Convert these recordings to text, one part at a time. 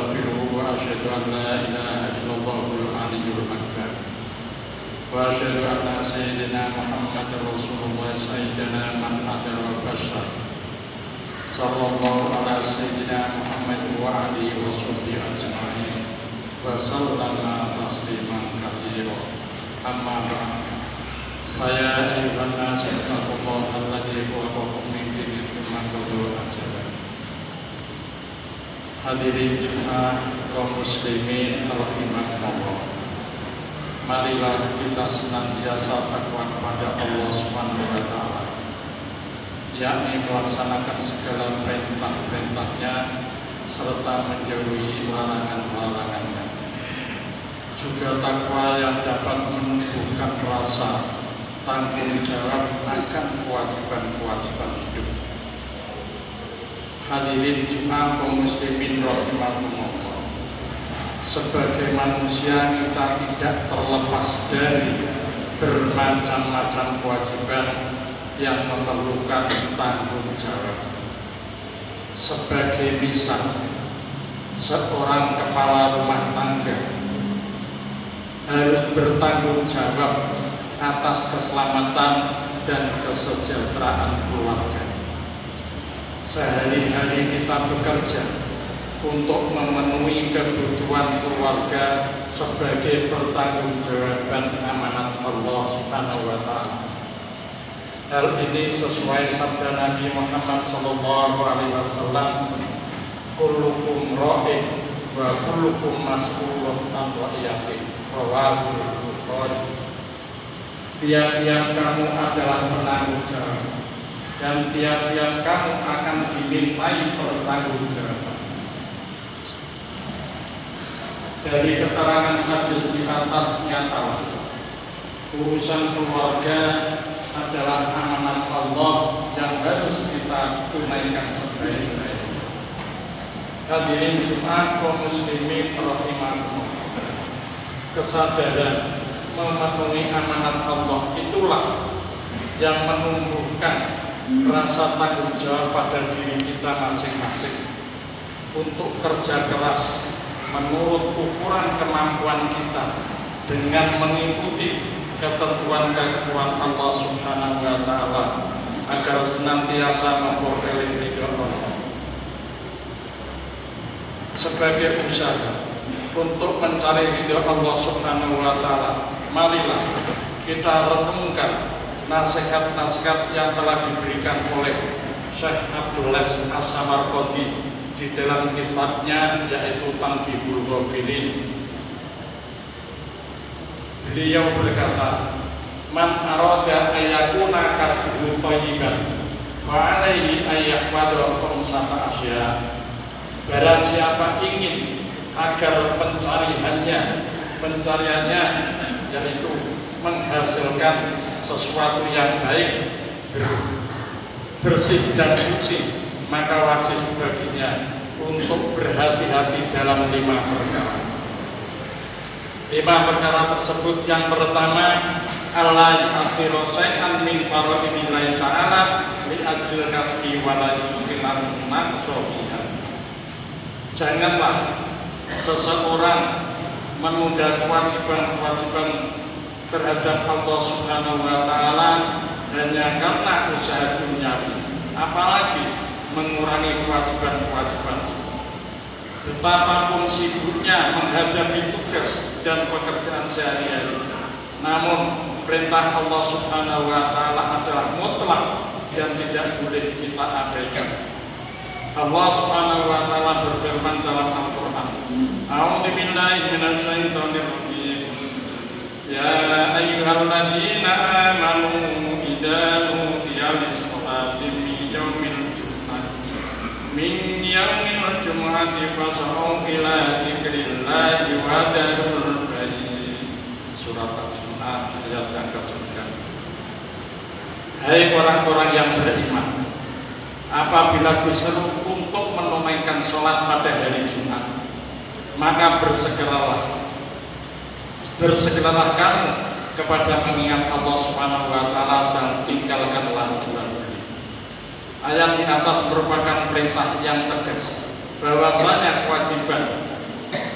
وأستغفره وأشهد أن لا إله إلا الله العلي الأكبر وأشهد أن سيدنا محمد رسول الله سيدنا من أدى وبشر صلى الله على سيدنا محمد وعلى وصحبه أجمعين وسلم تسليما كثيرا أما بعد فيا أيها الناس اتقوا الله الذي خلقكم من طين ثم قضى أجلا. Hadirin Jumat kaum muslimin rahimakumullah. Marilah kita senantiasa takwa kepada Allah Subhanahu wa taala, yakni melaksanakan segala perintah-perintahnya serta menjauhi larangan-larangannya. Juga takwa yang dapat menumbuhkan rasa tanggung jawab akan kewajiban-kewajiban hidup. Hadirin Jumat kaum muslimin rahimakumullah. Sebagai manusia kita tidak terlepas dari bermacam-macam kewajiban yang memerlukan tanggung jawab. Sebagai misal, seorang kepala rumah tangga harus bertanggung jawab atas keselamatan dan kesejahteraan keluarga. Sehari-hari kita bekerja untuk memenuhi kebutuhan keluarga sebagai pertanggungjawaban amanat Allah Subhanahu wa taala. Hal ini sesuai sabda Nabi Muhammad SAW, kullukum ra'in wa kullukum mas'ulun an ra'iyatihi, rawahu Bukhari. Tiap-tiap kamu adalah penanggung jawab dan tiap-tiap kamu akan dimintai pertanggungjawaban. Dari keterangan hadis di atas nyata, urusan keluarga adalah amanat Allah yang harus kita tunaikan sebaik-baiknya. Hadirin Jumat kaum muslimin rahimakumullah. Kesadaran memenuhi amanat Allah itulah yang menumbuhkan rasa tanggung jawab pada diri kita masing-masing untuk kerja keras menurut ukuran kemampuan kita dengan mengikuti ketentuan-ketentuan Allah Subhanahu wa taala agar senantiasa memperoleh ridha Allah. Sebagai usaha untuk mencari ridha Allah Subhanahu wa taala, marilah kita renungkan nasihat-nasihat yang telah diberikan oleh Syekh Abdul Latif As-Samarqandi di dalam kitabnya yaitu Tanbihul Ghafilin. Beliau berkata, man arada ayyakuna kasbuhu thayyiban fa alaihi ayyahfadha khamsata asya. Barang siapa ingin agar pencariannya yaitu menghasilkan sesuatu yang baik, bersih dan suci, maka wajib baginya untuk berhati-hati dalam 5 perkara. 5 perkara tersebut, yang pertama, Allah yu'akhiru syai'an min fara'idillahi ta'ala li ajlil kasbi wa la yu'akhiran naqsofiyah. Janganlah seseorang menunda kewajiban-kewajiban terhadap Allah Subhanahu wa taala hanya karena usaha duniawi, apalagi mengurangi kewajiban-kewajiban itu. Betapapun sibuknya menghadapi tugas dan pekerjaan sehari-hari, namun perintah Allah Subhanahu wa taala adalah mutlak dan tidak boleh kita abaikan. Allah Subhanahu wa taala berfirman dalam Al-Qur'an, A'udzu billahi minasyaitonir rajim. Ya ayyuhalladzina amanu idza nudiya lis-sholati min yaumil jumu'ati fas'au ila dzikrillahi wa dzarul bai'i. Surat Al-Jumu'ah ayat yang ke-9. Hai orang-orang yang beriman, apabila diseru untuk menunaikan sholat pada hari Jumat, maka bersegeralah kamu kepada mengingat Allah Subhanahu wa taala dan tinggalkanlah jual beli. Ayat di atas merupakan perintah yang tegas bahwasanya kewajiban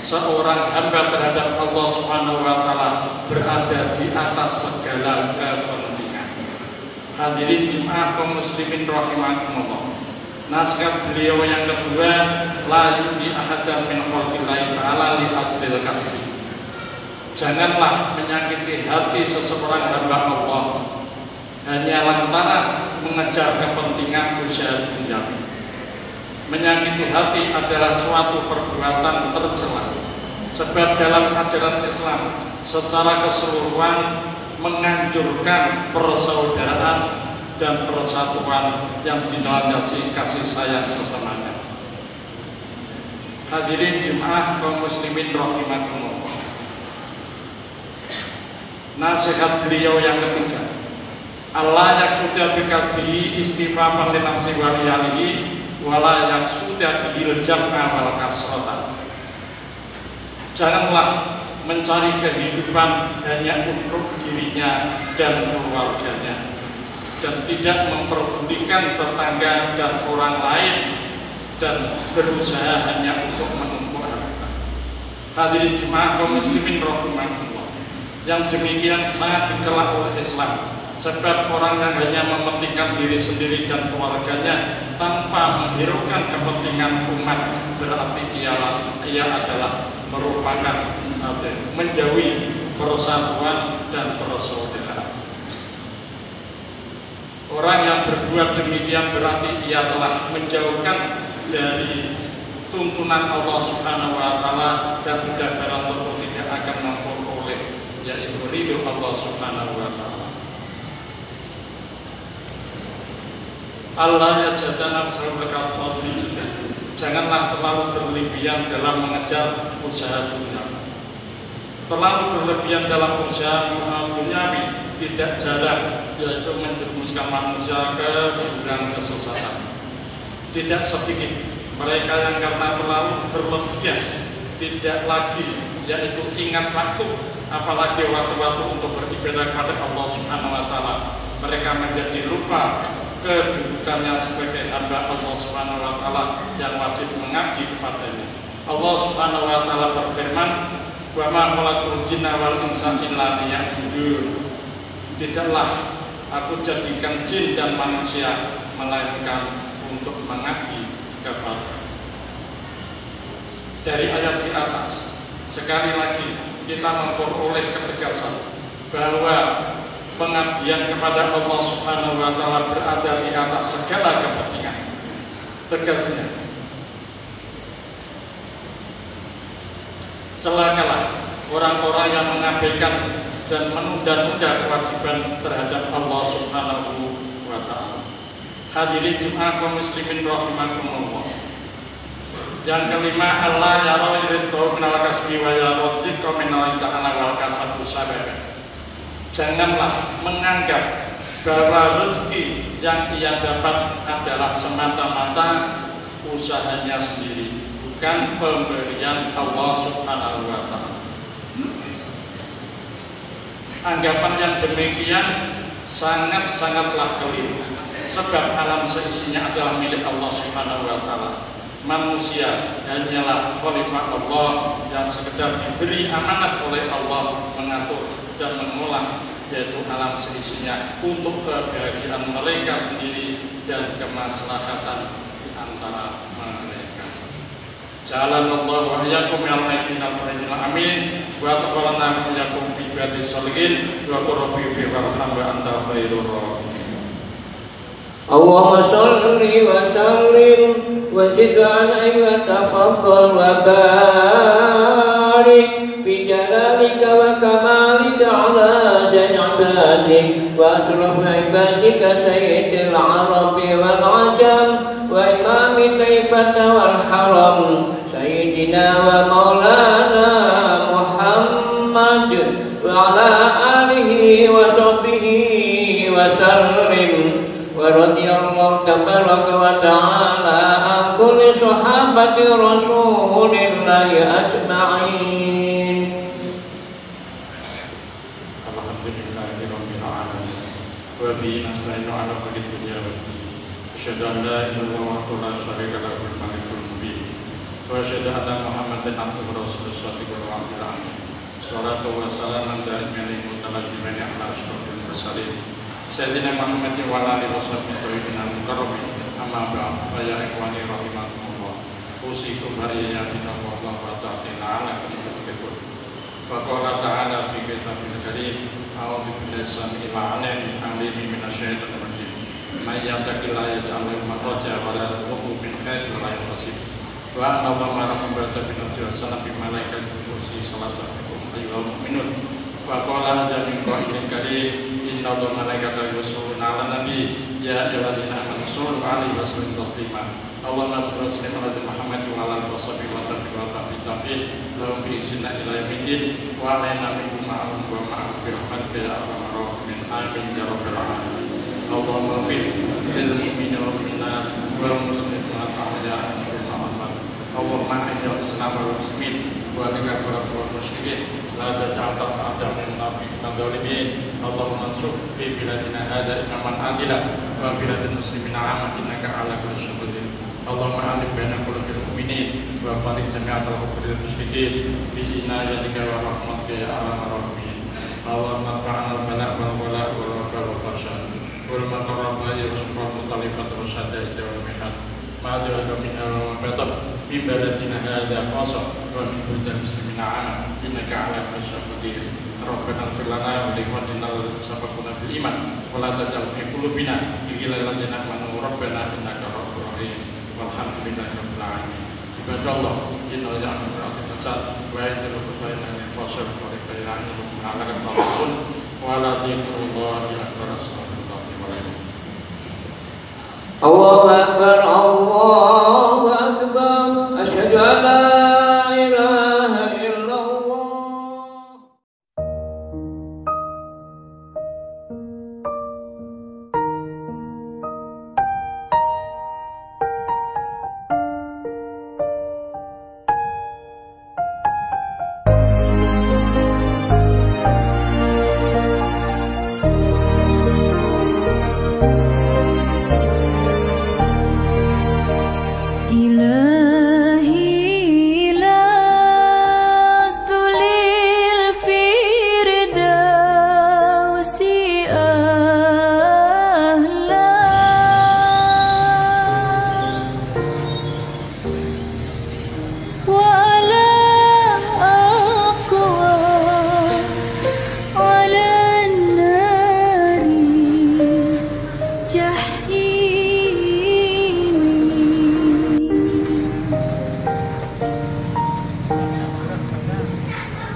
seorang hamba terhadap Allah Subhanahu wa taala berada di atas segala kepentingan. Hadirin Jumat kaum muslimin rahimakumullah. Naskah beliau yang kedua, la yu'ti ahadan min khalqillahi ta'ala li ajril kasbi. Janganlah menyakiti hati seseorang hamba Allah hanya lantaran mengejar kepentingan usaha duniawi. Menyakiti hati adalah suatu perbuatan tercela, sebab dalam ajaran Islam secara keseluruhan menganjurkan persaudaraan dan persatuan yang dilandasi kasih sayang sesamanya. Hadirin Jumat kaum muslimin rahimakumullah. Nasihat beliau yang ketiga, Allah yang sudah bikalbihi istighfar li nafsi wa liyalihi wala yang sudah diljam'a wal kasratan. Janganlah mencari kehidupan hanya untuk dirinya dan keluarganya, dan tidak memperdulikan tetangga dan orang lain, dan berusaha hanya untuk menumpuk harta. Hadirin jemaah kaum muslimin rahimakumullah, yang demikian sangat dicela oleh Islam, sebab orang yang hanya mementingkan diri sendiri dan keluarganya tanpa menghiraukan kepentingan umat, berarti ia adalah merupakan menjauhi persatuan dan persaudaraan. Orang yang berbuat demikian berarti ia telah menjauhkan dari tuntunan Allah Subhanahu wa taala dan sudah barang tentu tidak akan memperoleh, yaitu ridho Allah Subhanahu wa taala. Allah ya jadana sallallahu alaihi. Janganlah terlalu berlebihan dalam mengejar usaha duniawi. Terlalu berlebihan dalam usaha duniawi tidak jarang yaitu menjerumuskan manusia ke jurang kesesatan. Tidak sedikit mereka yang karena terlalu berlebihan tidak lagi yaitu ingat waktu, apalagi waktu-waktu untuk beribadah kepada Allah Subhanahu wa taala. Mereka menjadi lupa kedudukannya sebagai hamba Allah Subhanahu wa taala yang wajib mengabdi kepadanya. Allah Subhanahu wa taala berfirman, "Wa ma khalaqtul jinna wal insa illa liya'budun." Tidaklah aku jadikan jin dan manusia melainkan untuk mengabdi kepada. Dari ayat di atas, sekali lagi kita memperoleh ketegasan bahwa pengabdian kepada Allah Subhanahu wa taala berada di atas segala kepentingan. Tegasnya, celakalah orang-orang yang mengabaikan dan menunda-nunda kewajiban terhadap Allah Subhanahu wa taala. Hadirin Jumat kaum muslimin rahimakumullah. Yang kelima, Allah yara ridho minal kasbi wa yara rizqa minal ta'ala wal kasabu sabab. Janganlah menganggap bahwa rezeki yang ia dapat adalah semata-mata usahanya sendiri, bukan pemberian Allah Subhanahu wa taala. Anggapan yang demikian sangatlah keliru, sebab alam seisinya adalah milik Allah Subhanahu wa taala. Manusia hanyalah khalifah Allah yang sekedar diberi amanat oleh Allah mengatur dan mengolah yaitu alam seisinya untuk kebahagiaan mereka sendiri dan kemaslahatan di antara mereka. Jalanallahu wa iyyakum ya Allah, amin. Wa taqabbal iyyakum fi ibadis sholihin wa qurbi fi warham wa anta khairur rahimin. Allahumma shalli wa sallim wa zid alaihi wa tafaddal wa barik bi jalalika wa kamalika ala ibadatik wa asraf ibadika sayyidil arabi wal ajam wa imami taifata wal haram sayyidina wa maulana Muhammad wa ala alihi wa sahbihi wa sallim. ورضي الله تبارك وتعالى عن كل صحابة رسول الله أجمعين. Alhamdulillahirabbil alamin. Wa bihi nasta'inu ala umuri dunya waddin. Asyhadu an la ilaha illallah wa la syarika lahu al-malikul mubin. Wa asyhadu anna Muhammadan abduhu wa rasuluh Salatu wassalamu ala mutalazimin ala asyrafil mursalin Sayyidina Muhammad wa ala alihi washabbihi thayyibin al-mukarramin. Amma ba'd, fa ya ikhwani rahimakumullah. Usikum hariya bi taqwallah wa ta'atina ala kulli. Faqala ta'ala fi kitabil karim, a'udzu billahi samil alim minasyaitonir rajim. May yattaqillaha yaj'al lahu makhraja wa la yarzuqhu min haitsu la yahtasib. Wa anna Allaha ma'al muttaqin bi malaikatihi kursi salatukum ayyuhal mu'minun. Faqala jamin qailin karim, inna Allaha malaikatahu yusholluna 'alan nabi ya ayyuhalladzina amanu shollu 'alaihi wa sallimu taslima. Allahumma shalli wa sallim ala Muhammad wa ala alihi wa sahbihi lahum bi ihsanin ila yaumil wa alaina minhum ma'ruf wa ma'ruf bi rahmatika ya arhamar rahimin. Amin ya rabbal alamin. Allahumma fil lil mu'minina wal mu'minat wal muslimin wa ta'ala Allahumma a'izz al-islam wal muslimin wa adhil al musyrikin la taj'al ta'atan munafiqin dzalimin. Allahumma ansur fi biladina hadha imaman adila wa biladil muslimina 'amma innaka 'ala kulli syai'in qadir. Allahumma alif baina qulubil mu'minin wa farij jami'atal muqtadil musyrikin bi inayatika wa rahmatika ya arhamar rahimin. Allahumma fa'al bala wal wala wal wal fashan wal maqarraba ya rasul mutalifat wa syadda wal mihat ma'adra min al-batab min balatina hadha khassa wa min buldan muslimina 'amma innaka 'ala kulli syai'in qadir. Rabbana ighfir lana wa li ikhwanina alladhina sabaquna bil iman wa la taj'al fi qulubina ghillan lil ladzina amanu rabbana innaka ra'ufur rahim. Walhamdulillahi rabbil alamin. Ibadallah, inna lillahi wa inna ilaihi raji'un. Wa yaj'alu bainana fasal wa bainana ala rasul wa ala dinillahi akbar. Allahu akbar, Allahu akbar. Asyhadu an la ilaha illallah.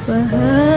Wahai